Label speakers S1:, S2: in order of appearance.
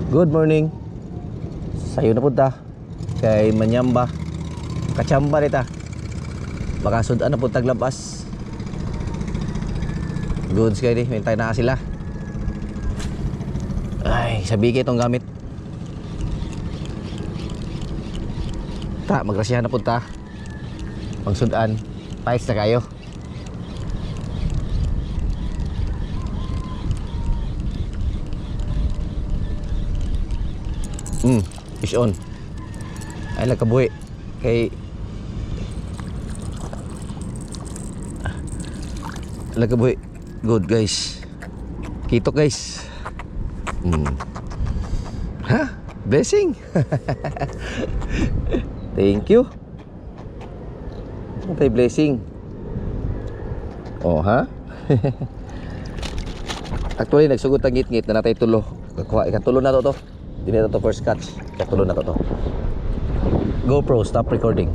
S1: Good morning. Sayo na punta kay Manyamba. Kachamba nita. Baka sudan na punta glabas. Goods kayo di, hintay na sila. Ay, sabi kayo itong gamit. Ta, magrasyahan na punta. Pagsudan, pahis na kayo. Fish on. Ay lagkabuhi kay lagkabuhi. Good guys. Kito guys. Ha? Blessing. Thank you. Natay blessing. Oh ha? Actually nagsugod ang ngit-ngit na natay tulo. Kakuha ikan tulo na to. Dili na to first catch. Katulo na to. GoPro, stop recording.